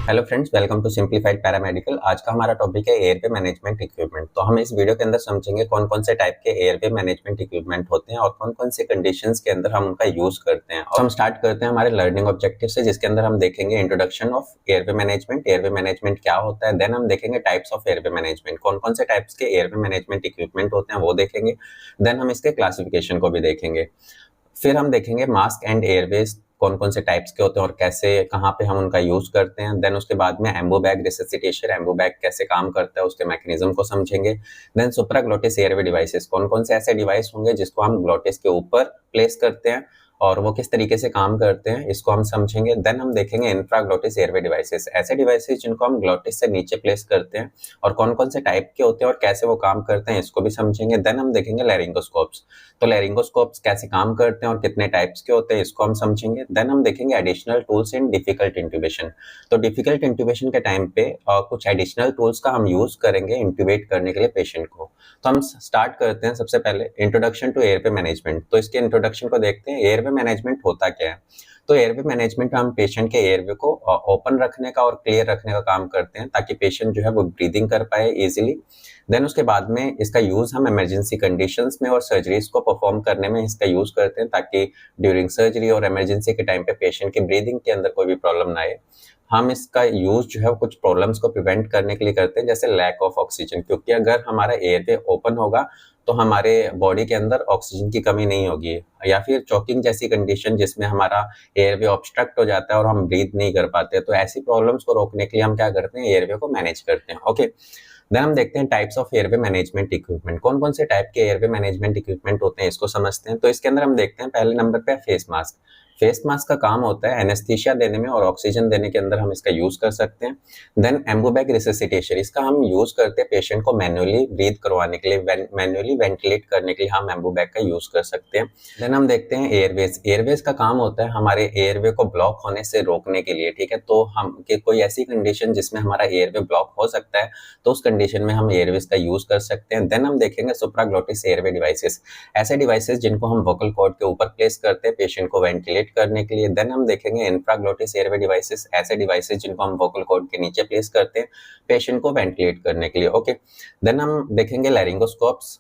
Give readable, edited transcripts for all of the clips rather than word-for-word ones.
Hello friends, welcome to simplified paramedical. आज का हमारा टॉपिक है एयरवे मैनेजमेंट इक्विपमेंट। तो हम इस वीडियो के अंदर समझेंगे कौन कौन से टाइप के एयरवे मैनेजमेंट इक्विपमेंट होते हैं और कौन कौन से कंडीशंस के अंदर हम उनका यूज करते हैं। और हम स्टार्ट करते हैं हमारे लर्निंग ऑब्जेक्टिव से, जिसके अंदर हम देखेंगे इंट्रोडक्शन ऑफ एयरवे मैनेजमेंट क्या होता है। देन हम देखेंगे टाइप्स ऑफ एयरवे मैनेजमेंट, कौन कौन से टाइप्स के एयरवे मैनेजमेंट इक्विपमेंट होते हैं वो देखेंगे। देन हम इसके क्लासिफिकेशन को भी देखेंगे। फिर हम देखेंगे मास्क एंड एयरवेज कौन कौन से टाइप्स के होते हैं और कैसे कहाँ पे हम उनका यूज करते हैं। देन उसके बाद में एम्बो बैग रिससिटेशन, एम्बो बैग कैसे काम करता है उसके मैकेनिज्म को समझेंगे। देन सुप्राग्लोटिस एयरवे डिवाइसेस, कौन कौन से ऐसे डिवाइस होंगे जिसको हम ग्लोटिस के ऊपर प्लेस करते हैं और वो किस तरीके से काम करते हैं इसको हम समझेंगे। देन हम देखेंगे इंफ्राग्लोटिस एयरवे डिवाइसेस, ऐसे डिवाइसेस जिनको हम ग्लोटिस से नीचे प्लेस करते हैं और कौन कौन से टाइप के होते हैं और कैसे वो काम करते हैं इसको भी समझेंगे। देन हम देखेंगे लैरिंगोस्कोप्स, तो लैरिंगोस्कोप्स कैसे काम करते हैं और कितने टाइप्स के होते हैं इसको हम समझेंगे। देन हम देखेंगे additional tools in difficult intubation, तो डिफिकल्ट इंट्यूबेशन के टाइम पे कुछ एडिशनल टूल्स का हम यूज करेंगे इंट्यूबेट करने के लिए पेशेंट को। तो हम स्टार्ट करते हैं सबसे पहले इंट्रोडक्शन टू एयरवे मैनेजमेंट। तो इसके इंट्रोडक्शन को देखते हैं। एयरवे मैनेजमेंट होता क्या है। तो एयरवे मैनेजमेंट हम पेशेंट के एयरवे को ओपन रखने का और क्लियर रखने का काम करते हैं ताकि पेशेंट जो है वो ब्रीदिंग कर पाए इजीली। देन उसके बाद में इसका यूज हम इमरजेंसी कंडीशंस में और सर्जरीज को परफॉर्म करने में इसका यूज करते हैं ताकि ड्यूरिंग सर्जरी और इमरजेंसी के टाइम पे पेशेंट की ब्रीदिंग के अंदर कोई भी प्रॉब्लम ना आए। हम इसका यूज जो है कुछ प्रॉब्लम्स को प्रिवेंट करने के लिए करते हैं, जैसे लैक ऑफ ऑक्सीजन, क्योंकि अगर हमारा एयरवे ओपन होगा तो हमारे बॉडी के अंदर ऑक्सीजन की कमी नहीं होगी, या फिर चोकिंग जैसी कंडीशन जिसमें हमारा एयरवे ऑब्स्ट्रक्ट हो जाता है और हम ब्रीथ नहीं कर पाते। तो ऐसी प्रॉब्लम्स को रोकने के लिए हम क्या करते हैं, एयरवे को मैनेज करते हैं। ओके, देन हम देखते हैं types of airway management equipment, कौन कौन से टाइप के एयरवे मैनेजमेंट इक्विपमेट होते हैं इसको समझते हैं। तो इसके अंदर हम देखते हैं पहले नंबर पे फेस मास्क। फेस मास्क का काम होता है एनेस्थीसिया देने में और ऑक्सीजन देने के अंदर हम इसका यूज कर सकते हैं। देन एम्बो बैग रिससिटेशन, इसका हम यूज करते हैं पेशेंट को मैन्युअली ब्रीथ करवाने के लिए, मैन्युअली वेंटिलेट करने के लिए हम एम्बो बैग का यूज कर सकते हैं। देन हम देखते हैं एयरवेज। एयरवेज का काम होता है हमारे एयरवे को ब्लॉक होने से रोकने के लिए, ठीक है। तो हम कि कोई ऐसी कंडीशन जिसमें हमारा एयरवे ब्लॉक हो सकता है तो उस कंडीशन में हम एयरवेज का यूज कर सकते हैं। देन हम देखेंगे सुप्राग्लोटिस एयरवे डिवाइसेस, ऐसे डिवाइसेस जिनको हम वोकल कॉर्ड के ऊपर प्लेस करते हैं पेशेंट को वेंटिलेट करने के लिए। देन हम देखेंगे इंफ्राग्लोटिस एयरवे डिवाइसेस, ऐसे डिवाइसेस जिनको हम वोकल कॉर्ड के नीचे प्लेस करते हैं पेशेंट को वेंटिलेट करने के लिए। ओके, देन हम देखेंगे लैरिंगोस्कोप्स।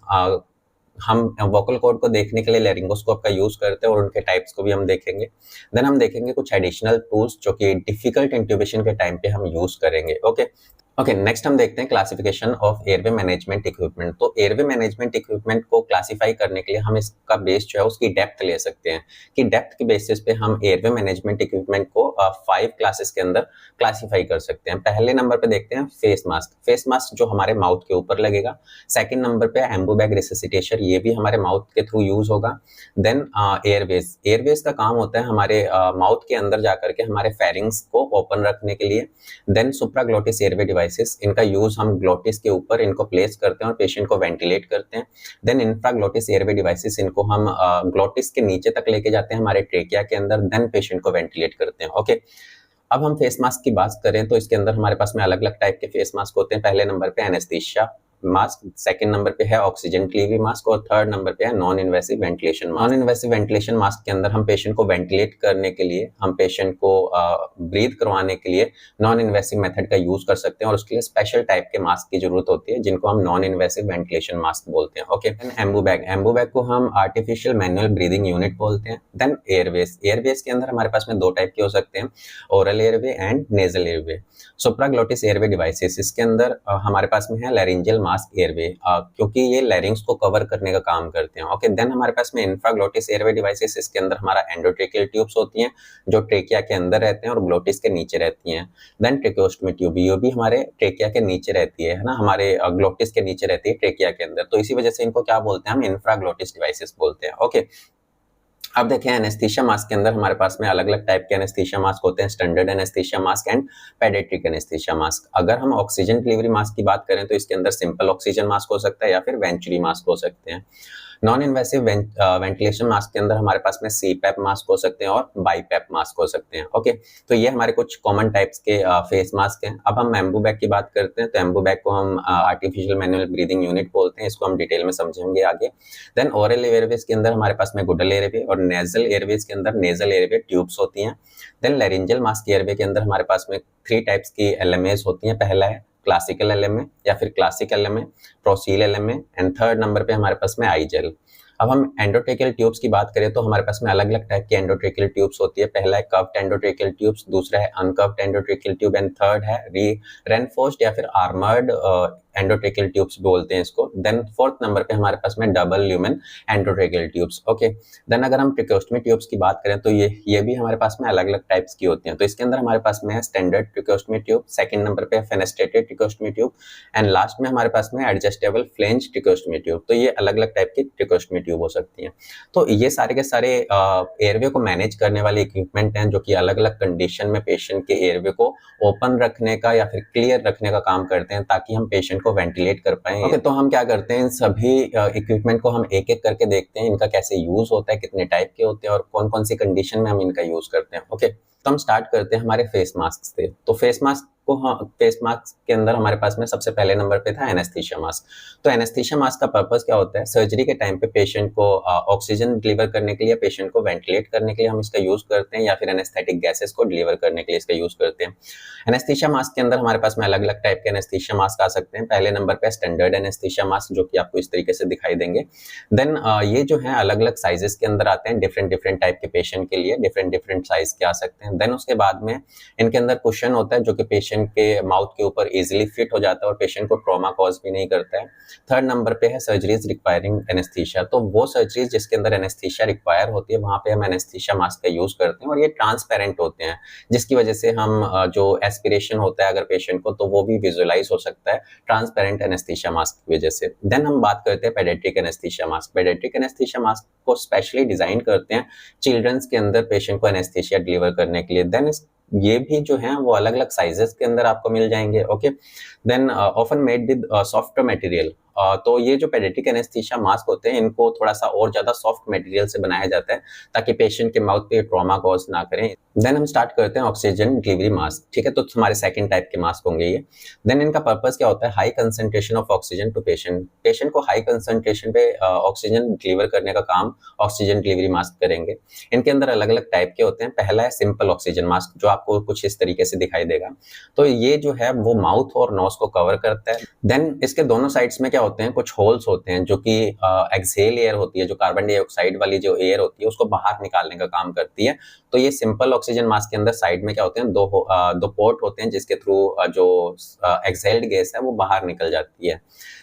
हम वोकल कॉर्ड को देखने के लिए लैरिंगोस्कोप का यूज करते हैं और उनके टाइप्स को भी हम देखेंगे। देन हम देखेंगे कुछ एडिशनल टूल्स जो कि डिफिकल्ट इंट्यूबेशन के टाइम पे हम यूज करेंगे। ओके, नेक्स्ट हम देखते हैं classification of airway management equipment. तो एयरवे मैनेजमेंट इक्विपमेंट को क्लासिफाई करने के लिए हम इसका बेस जो है उसकी डेप्थ ले सकते हैं कि डेप्थ के बेसिस पे हम एयरवे मैनेजमेंट इक्विपमेंट को 5 क्लासेस के अंदर क्लासिफाई कर सकते हैं। पहले नंबर पे देखते हैं फेस मास्क। फेस मास्क जो हमारे माउथ के ऊपर लगेगा। सेकेंड नंबर पे एम्बो बैग रिससिटेशन, ये भी हमारे माउथ के थ्रू यूज होगा। Then airways. एयरवेज का काम होता है हमारे माउथ के अंदर जाकर के हमारे फेरिंग्स को ओपन रखने के लिए। देन सुप्राग्लोटिस एयरवे डिवाइसेस, इनका यूज हम ग्लोटिस के ऊपर इनको प्लेस करते हैं और पेशेंट को वेंटिलेट करते हैं। देन इंफ्राग्लोटिस एयरवे डिवाइसेस, इनको हम ग्लोटिस के नीचे तक लेके जाते हैं हमारे ट्रेकिया के अंदर, देन पेशेंट को वेंटिलेट करते हैं। ओके, अब हम फेस मास्क की बात करें तो इसके अंदर हमारे पास में अलग अलग टाइप के फेस मास्क होते हैं। पहले नंबर पे एनेस्थीसिया मास्क, सेकंड नंबर पे है ऑक्सीजन डिलीवरी मास्क और थर्ड नंबर पे है non invasive ventilation mask. Non invasive ventilation mask के अंदर हम पेशेंट को वेंटिलेट करने के लिए, हम पेशेंट को ब्रीथ करवाने के लिए नॉन इन्वेसिव मेथड का यूज कर सकते हैं और उसके लिए स्पेशल टाइप के मास्क की जरूरत होती है जिनको हम नॉन इन्वेसिव वेंटिलेशन मास्क बोलते हैं। Okay, Ambu bag. Ambu bag को हम आर्टिफिशियल मैनुअल ब्रीदिंग यूनिट बोलते हैं। Then airways. एयरवेज के अंदर हमारे पास में 2 टाइप के हो सकते हैं, oral airway and nasal airway. Supraglottis airway devices, इसके अंदर हमारे पास में है लैरिंजियल मास्क एयरवे, क्योंकि ये लैरिंग्स को कवर करने का काम करते हैं। ओके, देन हमारे पास में इंफ्राग्लोटिस एयरवे डिवाइसेस, इसके अंदर हमारा एंडोट्रेकियल ट्यूब्स होती हैं जो ट्रेकिया के अंदर रहते हैं और ग्लोटिस के नीचे रहती हैं। देन ट्रेकोस्टमी ट्यूब, ये भी हमारे ट्रेकिया के नीचे रहती है ना, हमारे ग्लोटिस के नीचे रहती है ट्रेकिया के अंदर। तो इसी वजह से इनको क्या बोलते हैं, हम इंफ्राग्लोटिस डिवाइसेस बोलते हैं। ओके, अब देखें एनेस्थीसिया मास्क के अंदर हमारे पास में अलग अलग टाइप के एनेस्थीसिया मास्क होते हैं, standard anaesthesia mask and paediatric anaesthesia mask. अगर हम ऑक्सीजन डिलीवरी मास्क की बात करें तो इसके अंदर सिंपल ऑक्सीजन मास्क हो सकता है या फिर वेंचुरी मास्क हो सकते हैं। नॉन इन्वेसिव वेंटिलेशन मास्क के अंदर हमारे पास में सीपैप मास्क हो सकते हैं और बाईपैप मास्क हो सकते हैं। ओके, तो ये हमारे कुछ कॉमन टाइप्स के फेस मास्क हैं। अब हम एम्बूबैग की बात करते हैं, तो एम्बूबैग को हम आर्टिफिशियल मैनुअल ब्रीदिंग यूनिट बोलते हैं, इसको हम डिटेल में समझेंगे आगे। देन ओरल एयरवेज के अंदर हमारे पास में गुडल एयरवे और नेजल एयरवेज के अंदर नेजल एयरवे ट्यूब्स होती हैं। देन लैरिंजल मास्क एयरवे के अंदर हमारे पास में 3 टाइप्स की एलएमएस होती हैं। पहला है क्लासिकल एलएमए या फिर classic LMA, ProSeal LMA and third number पे हमारे पास में आई जेल। अब हम एंडोट्रेकियल ट्यूब्स की बात करें तो हमारे पास में अलग अलग टाइप की एंडोट्रेकियल ट्यूब्स होती है। पहला है कर्व्ड एंडोट्रेकियल ट्यूब्स, दूसरा है अनकर्व्ड एंडोट्रेकियल ट्यूब एंड थर्ड है रेनफोर्स्ड या फिर आर्मर्ड एंडोट्रेकियल ट्यूब्स बोलते हैं इसको। देन फोर्थ नंबर पे हमारे पास में double lumen endotracheal tubes. Okay, then अगर हम ट्रिकोस्टमी ट्यूब्स की बात करें तो ये भी हमारे पास में अलग अलग टाइप्स की होती हैं। तो इसके अंदर हमारे पास में है standard tracheostomy tube, second number पे है fenestrated tracheostomy tube and last में हमारे पास में एडजस्टेबल फ्लेंज ट्रिकोस्टमी ट्यूब। तो ये अलग अलग टाइप की ट्रिकोस्टमी ट्यूब हो सकती हैं। तो ये सारे के सारे एयरवे को मैनेज करने वाले इक्विपमेंट हैं जो कि अलग अलग कंडीशन में पेशेंट के एयरवे को ओपन रखने का या फिर क्लियर रखने का काम करते हैं ताकि हम पेशेंट को वेंटिलेट कर पाए। ओके, तो हम क्या करते हैं, इन सभी इक्विपमेंट को हम एक एक करके देखते हैं, इनका कैसे यूज होता है, कितने टाइप के होते हैं और कौन कौन सी कंडीशन में हम इनका यूज करते हैं। ओके, तो हम स्टार्ट करते हैं हमारे फेस मास्क से। तो फेस मास्क के अंदर हमारे पास में सबसे पहले नंबर पे था एनेस्थीसिया मास्क। तो एनेस्थीसिया मास्क का पर्पस क्या होता है, सर्जरी के टाइम पे पेशेंट को ऑक्सीजन डिलीवर करने के लिए, पेशेंट को वेंटिलेट करने के लिए हम इसका यूज करते हैं या फिर एनेस्थेटिक गैसेस को डिलीवर करने के लिए इसका यूज करते हैं। एनेस्थीसिया मास्क के अंदर हमारे पास में अलग अलग टाइप के एनेस्थीसिया मास्क आ सकते हैं। पहले नंबर पे स्टैंडर्ड एनेस्थीसिया मास्क जो कि आपको इस तरीके से दिखाई देंगे। देन ये जो है अलग अलग साइजेस के अंदर आते हैं, डिफरेंट डिफरेंट टाइप के पेशेंट के लिए डिफरेंट डिफरेंट साइज के आ सकते हैं। देन उसके बाद में इनके अंदर कुशन होता है जो कि पेशेंट के माउथ के ऊपर इजीली फिट हो जाता है और पेशेंट को ट्रॉमा कॉज भी नहीं करता है। थर्ड नंबर पे है सर्जरीज रिक्वायरिंग एनेस्थीसिया। तो वो सर्जरीज जिसके अंदर एनेस्थीसिया रिक्वायर होती है वहां पे हम एनेस्थीसिया मास्क का यूज करते हैं और ये ट्रांसपेरेंट होते हैं जिसकी वजह से हम जो एस्पिरेशन होता है अगर पेशेंट को तो वो भी विजुअलाइज हो सकता है ट्रांसपेरेंट एनेस्थीसिया मास्क की वजह से। देन हम बात करते हैं paediatric anaesthesia mask. Paediatric anaesthesia mask को स्पेशली डिजाइन करते हैं चिल्ड्रंस के अंदर पेशेंट को एनेस्थीसिया डिलीवर करने के लिए। देन ये भी जो है वो अलग अलग साइजेस के अंदर आपको मिल जाएंगे। Okay, then often made with soft material. तो ये जो पेडियाट्रिक एनेस्थीसिया मास्क होते हैं इनको थोड़ा सा और ज्यादा सॉफ्ट मटेरियल से बनाया जाता है ताकि पेशेंट के माउथ पे ट्रॉमा कॉज ना करें। देन हम स्टार्ट करते हैं ऑक्सीजन डिलीवरी मास्क। ठीक है, तो हमारे सेकंड टाइप के मास्क होंगे ये। देन इनका पर्पस क्या होता है, high concentration of oxygen to patient. Patient को हाई कंसंट्रेशन पे ऑक्सीजन डिलीवर करने का काम ऑक्सीजन डिलीवरी मास्क करेंगे। इनके अंदर अलग अलग टाइप के होते हैं। पहला है सिंपल ऑक्सीजन मास्क जो आपको कुछ इस तरीके से दिखाई देगा। तो ये जो है वो माउथ और नोज को कवर करता है। देन इसके दोनों साइड्स में क्या होते हैं, कुछ होल्स होते हैं जो कि एक्सहेल एयर होती है, जो कार्बन डाइऑक्साइड वाली जो एयर होती है उसको बाहर निकालने का काम करती है। तो ये सिंपल ऑक्सीजन मास्क के अंदर साइड में क्या होते हैं, दो पोर्ट होते हैं जिसके थ्रू जो एक्सहेल्ड गैस है वो बाहर निकल जाती है।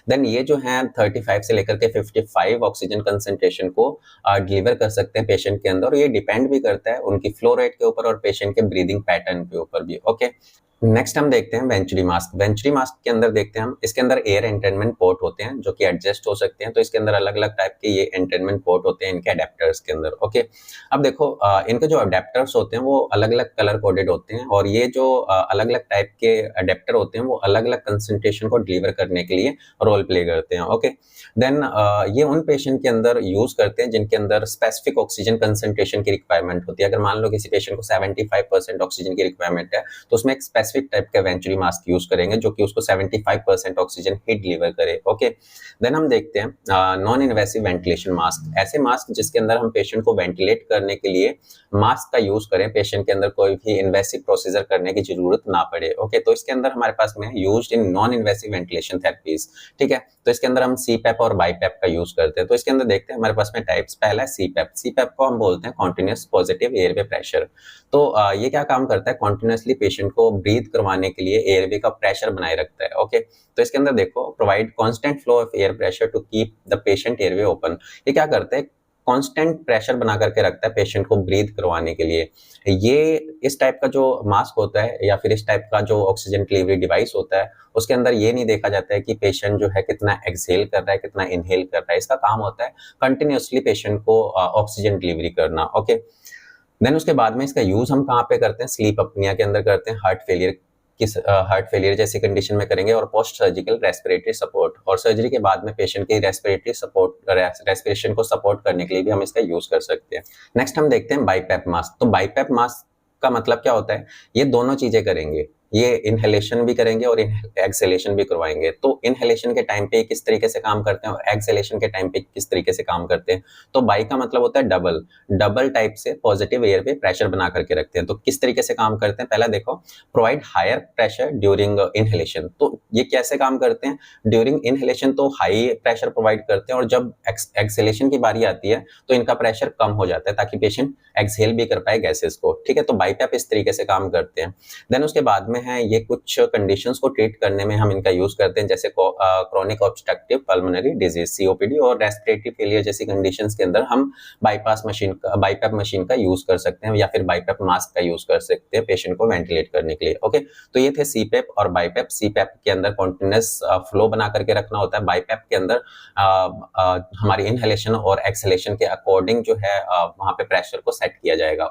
देन ये जो है 35 से लेकर के 55 ऑक्सीजन कंसंट्रेशन को डिलीवर कर सकते हैं पेशेंट के अंदर और ये डिपेंड भी करता है उनकी फ्लो रेट के ऊपर और पेशेंट के ब्रीदिंग पैटर्न के ऊपर भी। ओके, नेक्स्ट हम देखते हैं वेंचुरी मास्क। वेंचुरी मास्क के अंदर देखते हैं हम, इसके अंदर एयर एंटेनमेंट पोर्ट होते हैं जो कि एडजस्ट हो सकते हैं। तो इसके अंदर अलग अलग टाइप के ये एंटेनमेंट पोर्ट होते हैं इनके अडेप्टर्स के अंदर। ओके, अब देखो इनके जो अडेप्टर्स होते हैं वो अलग अलग कलर कोडेड होते हैं और ये जो अलग अलग टाइप के अडेप्टर होते हैं वो अलग अलग कंसंट्रेशन को डिलीवर करने के लिए रोल प्ले करते हैं। ओके, देन ये उन पेशेंट के अंदर यूज करते हैं जिनके अंदर स्पेसिफिक ऑक्सीजन कंसंट्रेशन की रिक्वायरमेंट होती है। अगर मान लो किसी पेशेंट को 75% ऑक्सीजन की रिक्वायरमेंट है तो उसमें एक स्पेसिफिक टाइप का वेंचुरी मास्क यूज करेंगे जो कि उसको 75% ऑक्सीजन ही डिलीवर करे। ओके, देन हम देखते हैं नॉन इन्वेसिव वेंटिलेशन मास्क। ऐसे मास्क जिसके अंदर हम पेशेंट को वेंटिलेट करने के लिए मास्क का यूज करें, पेशेंट के अंदर कोई भी इन्वेसिव प्रोसीजर करने की जरूरत ना पड़े। ओके, तो इसके अंदर हमारे पास में used in non invasive ventilation therapies. ठीक है, तो इसके अंदर हम सीपैप और बाईपैप का यूज करते हैं। तो इसके अंदर देखते हैं हमारे पास में टाइप्स। पहला है सीपैप। सीपैप को हम बोलते हैं कॉन्टिन्यूअस पॉजिटिव एयरवे प्रेशर। तो ये क्या काम करता है, कॉन्टिन्यूअसली पेशेंट को ब्रीथ करवाने के लिए एयरवे का प्रेशर बनाए रखता है। ओके, तो इसके अंदर देखो provide constant flow of air pressure to keep the patient airway open. ये क्या करता है, कांस्टेंट प्रेशर बना करके रखता है पेशेंट को ब्रीथ करवाने के लिए। ये इस टाइप का जो मास्क होता है या फिर इस टाइप का जो ऑक्सीजन डिलीवरी डिवाइस होता है उसके अंदर ये नहीं देखा जाता है कि पेशेंट जो है कितना एक्सहेल कर रहा है कितना इनहेल कर रहा है। इसका काम होता है कंटिन्यूअसली पेशेंट को ऑक्सीजन डिलीवरी करना। ओके, देन उसके बाद में इसका यूज हम कहाँ पे करते हैं, स्लीप अपनिया के अंदर करते हैं, हार्ट फेलियर किस हार्ट फेलियर जैसी कंडीशन में करेंगे, और पोस्ट सर्जिकल रेस्पिरेटरी सपोर्ट, और सर्जरी के बाद में पेशेंट की रेस्पिरेशन को सपोर्ट करने के लिए भी हम इसका यूज कर सकते हैं। नेक्स्ट हम देखते हैं बाईपैप मास्क। तो बाईपैप मास्क का मतलब क्या होता है, ये दोनों चीजें करेंगे, ये इनहेलेशन भी करेंगे और एक्सहेलेशन भी करवाएंगे। तो इनहेलेशन के टाइम पे किस तरीके से काम करते हैं और एक्सहेलेशन के टाइम पे किस तरीके से काम करते हैं। तो बाई का मतलब होता है डबल टाइप से पॉजिटिव एयर पे प्रेशर बना करके रखते हैं। तो किस तरीके से काम करते हैं, पहला देखो, provide higher pressure during inhalation. तो ये कैसे काम करते हैं, ड्यूरिंग इनहेलेशन तो हाई प्रेशर प्रोवाइड करते हैं, और जब एक्सहेलेशन की बारी आती है तो इनका प्रेशर कम हो जाता है ताकि पेशेंट एक्सहेल भी कर पाए गैसेस को, ठीक है। तो बाईपैप इस तरीके से काम करते हैं। देन उसके बाद में है, ये कुछ कंडीशंस को ट्रीट करने में हम इनका यूज करते हैं, जैसे chronic obstructive pulmonary disease COPD और रेस्पिरेटरी फेलियर जैसी कंडीशंस के अंदर हम बाईपैप मशीन का यूज कर सकते हैं, या फिर बाईपैप मास्क का यूज कर सकते हैं पेशेंट को वेंटिलेट करने के लिए। ओके, तो ये थे सीपैप और बाईपैप। सीपैप के अंदर कॉन्टिन्यूअस फ्लो बना करके रखना होता है, बाईपैप के अंदर हमारी इनहेलेशन और एक्सहेलेशन के अकॉर्डिंग जो है वहां पे प्रेशर को सेट किया जाएगा।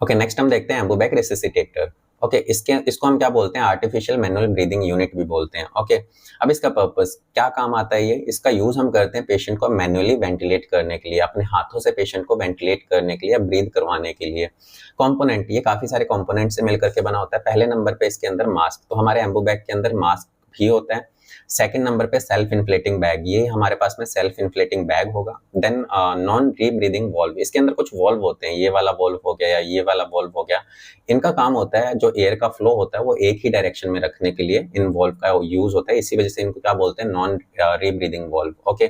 ओके, नेक्स्ट हम देखते हैं एम्बूबैक रेसिसिटेटर। ओके, इसको हम क्या बोलते हैं, आर्टिफिशियल मैनुअल ब्रीदिंग यूनिट भी बोलते हैं। ओके, अब इसका पर्पस क्या काम आता है, ये इसका यूज हम करते हैं पेशेंट को मैनुअली वेंटिलेट करने के लिए, अपने हाथों से पेशेंट को वेंटिलेट करने के लिए, ब्रीद करवाने के लिए। कंपोनेंट, ये काफी सारे कंपोनेंट से मिलकर के बना होता है। पहले नंबर पे इसके अंदर मास्क, तो हमारे एम्बूबैक के अंदर मास्क भी होता है। सेकंड नंबर पे सेल्फ इन्फ्लेटिंग बैग, ये हमारे पास में सेल्फ इन्फ्लेटिंग बैग होगा। देन नॉन रीब्रीदिंग वॉल्व, इसके अंदर कुछ वॉल्व होते हैं, ये वाला वॉल्व हो गया या ये वाला वॉल्व हो गया। इनका काम होता है जो एयर का फ्लो होता है वो एक ही डायरेक्शन में रखने के लिए इन वॉल्व का यूज होता है, इसी वजह से इनको क्या बोलते हैं, non rebreathing valve. Okay,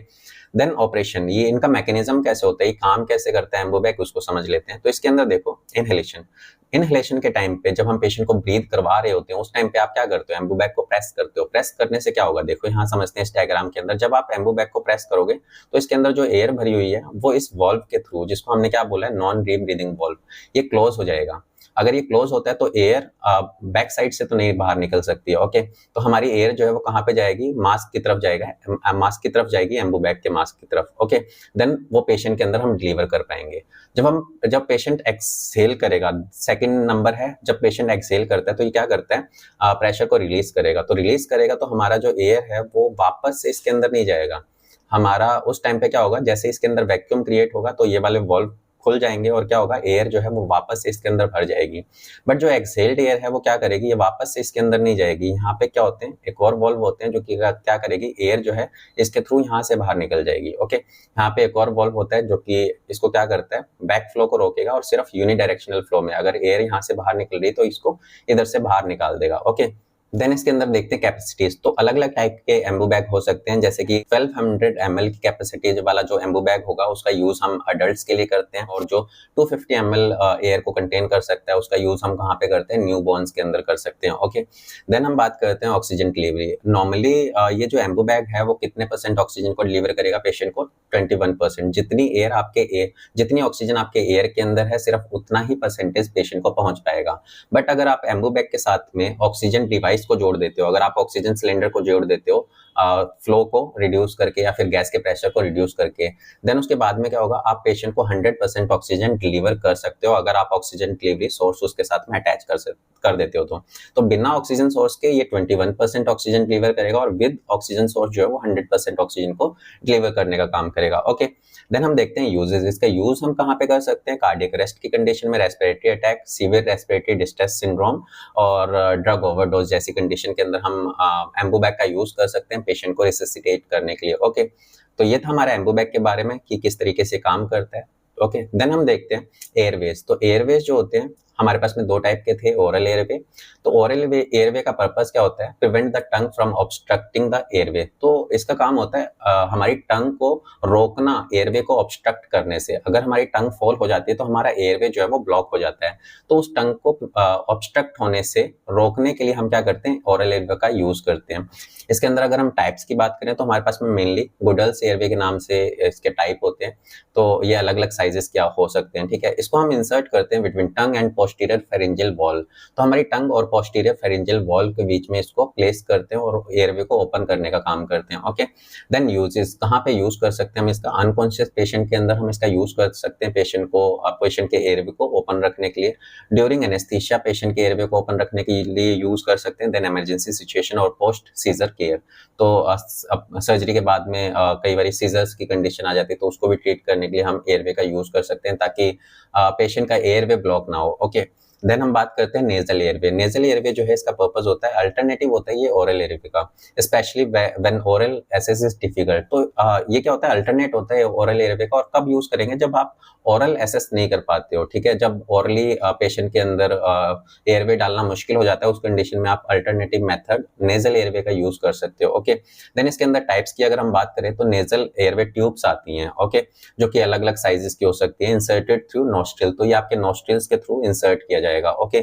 then operation, ये इनका मैकेनिज्म कैसे होता है, ये काम कैसे करता है एम्बूबैक, उसको समझ लेते हैं। तो इसके अंदर देखो, इनहेलेशन के टाइम पे जब हम पेशेंट को ब्रीथ करवा रहे होते हैं उस टाइम पे आप क्या करते हो, एम्बूबैक को प्रेस करते हो। प्रेस करने से क्या होगा, देखो यहाँ समझते हैं इस डायग्राम के अंदर, जब आप एम्बूबैक को प्रेस करोगे तो इसके अंदर जो एयर भरी हुई है वो इस वॉल्व के थ्रू, जिसको हमने क्या बोला है, नॉन रीब्रीदिंग वॉल्व, ये क्लोज हो जाएगा। अगर ये क्लोज होता है तो एयर बैक साइड से तो नहीं बाहर निकल सकती है। ओके, तो हमारी एयर जो है वो कहाँ पे जाएगी, मास्क की तरफ जाएगा, मास्क की तरफ जाएगी, एम्बूबैक के मास्क की तरफ। ओके, देन वो पेशेंट के अंदर हम डिलीवर कर पाएंगे। जब पेशेंट एक्सहेल करेगा, सेकंड नंबर है, जब पेशेंट एक्सहेल करता है तो ये क्या करता है, प्रेशर को रिलीज करेगा। तो रिलीज करेगा तो हमारा जो एयर है वो वापस से इसके अंदर नहीं जाएगा। हमारा उस टाइम पे क्या होगा, जैसे इसके अंदर वैक्यूम क्रिएट होगा तो ये वाले वॉल्व खुल जाएंगे और क्या होगा, एयर जो है वो वापस से इसके अंदर भर जाएगी। बट जो एक्सहेल्ड एयर है वो क्या करेगी, ये वापस से इसके अंदर नहीं जाएगी। यहाँ पे क्या होते हैं, एक और वॉल्व होते हैं जो कि क्या करेगी, एयर जो है इसके थ्रू यहाँ से बाहर निकल जाएगी। ओके, यहाँ पे एक और वॉल्व होता है जो कि इसको क्या करता है, बैक फ्लो को रोकेगा और सिर्फ यूनिडायरेक्शनल फ्लो में अगर एयर यहाँ से बाहर निकल रही तो इसको इधर से बाहर निकाल देगा। ओके, देन इसके अंदर देखते हैं कैपेसिटीज। तो अलग अलग टाइप के एम्बूबैग हो सकते हैं, जैसे कि 1200 ml की कैपेसिटी वाला जो एम्बूबैग होगा उसका यूज हम अडल्ट्स के लिए करते हैं, और जो 250 ml एयर को कंटेन कर सकता है उसका यूज हम कहाँ पे करते हैं, न्यू बॉर्न्स के अंदर कर सकते हैं। ओके, देन हम बात करते हैं ऑक्सीजन डिलीवरी। नॉर्मली ये जो एम्बूबैग है वो कितने % ऑक्सीजन को डिलीवर करेगा पेशेंट को, 21%। जितनी ऑक्सीजन आपके एयर के अंदर है सिर्फ उतना ही परसेंटेज पेशेंट को पहुंच पाएगा। बट अगर आप एम्बूबैग के साथ में ऑक्सीजन डिवाइस को जोड़ देते हो, अगर आप ऑक्सीजन सिलेंडर को जोड़ देते हो फ्लो को रिड्यूस करके या फिर गैस के प्रेशर को रिड्यूस करके, देन उसके बाद में क्या होगा, आप पेशेंट को 100% ऑक्सीजन डिलीवर कर सकते हो अगर आप ऑक्सीजन डिलीवरी सोर्स उसके साथ में अटैच कर देते हो। तो बिना ऑक्सीजन सोर्स के ये 21% ऑक्सीजन डिलीवर करेगा, और विद ऑक्सीजन सोर्स जो है वो 100% ऑक्सीजन को डिलीवर करने का काम करेगा। ओके, देन हम देखते हैं यूजेस। इसका यूज हम कहाँ पे कर सकते हैं, कार्डियक अरेस्ट की कंडीशन में, respiratory attack, severe respiratory distress syndrome और ड्रग ओवरडोज जैसी कंडीशन के अंदर हम एम्बूबैग का यूज कर सकते हैं पेशेंट को रिससिटेट करने के लिए। ओके, तो ये था हमारा एम्बूबैग के बारे में कि किस तरीके से काम करता है। ओके, देन हम देखते हैं एयरवेज। तो एयरवेज जो होते हैं हमारे पास में 2 टाइप के थे, ओरल एयरवे। तो ओरल एयरवे का पर्पस क्या होता है, prevent the tongue from obstructing the airway. तो इसका काम होता है हमारी टंग को रोकना एयरवे को ऑब्स्ट्रक्ट करने से। अगर हमारी टंग फॉल हो जाती है तो हमारा एयरवे जो है वो ब्लॉक हो जाता है, तो उस टंग को ऑब्स्ट्रक्ट होने से रोकने के लिए हम क्या करते हैं, ओरल एयरवे का यूज करते हैं। इसके अंदर अगर हम टाइप्स की बात करें तो हमारे पास में मेनली गुडल्स एयरवे के नाम से इसके टाइप होते हैं। तो ये अलग अलग साइजेस क्या हो सकते हैं, ठीक है। इसको हम इंसर्ट करते हैं between tongue and posterior pharyngeal wall. तो हमारी टंग और पोस्टीरियर फेरिंजियल वॉल के बीच में इसको प्लेस करते हैं और एयरवे को ओपन करने का काम करते हैं। ओके, देन यूजेस, कहाँ पे यूज कर सकते हैं हम इसका? अनकॉन्शियस पेशेंट के अंदर हम इसका यूज कर सकते हैं, पेशेंट के एयरवे को ओपन रखने के लिए। ड्यूरिंग एनेस्थीसिया पेशेंट के एयरवे को ओपन रखने के लिए यूज कर सकते हैं। देन इमरजेंसी सिचुएशन और पोस्ट सीजर केयर, तो सर्जरी के बाद में कई बार सीजर्स की कंडीशन आ जाती है, तो उसको भी ट्रीट करने के लिए हम एयरवे का यूज कर सकते हैं ताकि पेशेंट का एयरवे ब्लॉक ना हो। ओके, देन हम बात करते हैं नेजल एयरवे। नेजल एयरवे जो है इसका पर्पस होता है, अल्टरनेटिव होता है ये ओरल एयरवे का, specially when oral access is difficult. तो ये क्या होता है? अल्टरनेट होता है ओरल एयरवे का। और कब यूज करेंगे? जब आप ओरल एसेस नहीं कर पाते हो, ठीक है, जब ओरली पेशेंट के अंदर एयरवे डालना मुश्किल हो जाता है, उस कंडीशन में आप अल्टरनेटिव मेथड नेजल एयरवे का यूज कर सकते हो। ओके, देन इसके अंदर टाइप्स की अगर हम बात करें तो नेजल एयरवे ट्यूब्स आती हैं, ओके, जो कि अलग अलग साइजेस की हो सकती है, इंसर्टेड थ्रू नोस्ट्रिल, तो ये आपके नोस्ट्रिल्स के थ्रू इंसर्ट किया जाएगा। ओके,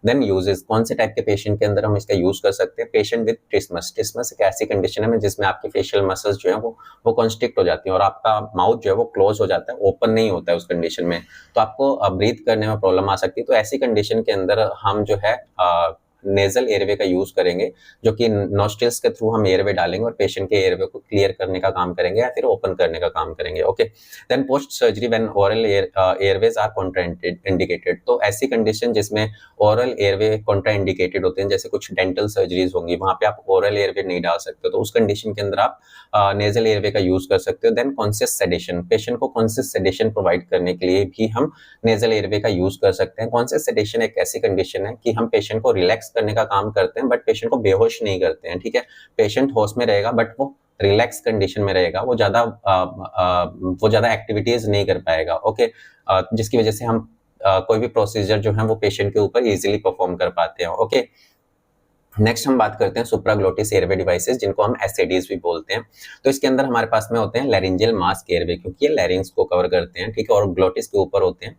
देन यूजेस, कौन से टाइप के पेशेंट के अंदर हम इसका यूज कर सकते हैं? Patient with trismus. ट्रिस्मस एक ऐसी कंडीशन है जिसमें आपकी फेशियल मसल्स जो है वो कॉन्स्ट्रिक्ट हो जाती हैं और आपका माउथ जो है वो क्लोज हो जाता है, ओपन नहीं होता है उस कंडीशन में, तो आपको ब्रीथ करने में प्रॉब्लम आ सकती है। तो ऐसी कंडीशन के अंदर हम जो है नेजल एयरवे का यूज करेंगे, जो कि नोस्ट्रिल्स के थ्रू हम एयरवे डालेंगे और पेशेंट के एयरवे को क्लियर करने का काम करेंगे या फिर ओपन करने का काम करेंगे। Okay, then post surgery when oral airways are contraindicated, तो ऐसी कंडीशन जिसमें ओरल एयरवे कॉन्ट्राइंडिकेटेड होते हैं, जैसे कुछ डेंटल सर्जरीज होंगी, वहां पे आप ओरल एयरवे नहीं डाल सकते, तो उस कंडीशन के अंदर आप नेजल एयरवे का यूज कर सकते हो। देन कॉन्शियस सेडेशन, पेशेंट को कॉन्शियस सेडेशन प्रोवाइड करने के लिए भी हम नेजल एयरवे का यूज कर सकते हैं। कॉन्शियस सेडेशन एक ऐसी कंडीशन है कि हम पेशेंट को रिलैक्स करने का काम करते हैं, बट पेशेंट को बेहोश नहीं करते हैं, ठीक है, पेशेंट होश में रहेगा बट वो रिलैक्स कंडीशन में रहेगा, वो ज्यादा एक्टिविटीज नहीं कर पाएगा। ओके, जिसकी वजह से हम कोई भी प्रोसीजर जो है वो पेशेंट के ऊपर इजीली परफॉर्म कर पाते हैं। ओके, नेक्स्ट हम बात करते हैं सुप्राग्लोटिस एयरवे डिवाइसेस, जिनको हम एसएडीज भी बोलते हैं। तो इसके अंदर हमारे पास में होते हैं लैरिंजियल मास्क एयरवे, क्योंकि ये लैरिंग्स को कवर करते हैं, ठीक है, और ग्लोटिस के ऊपर होते हैं।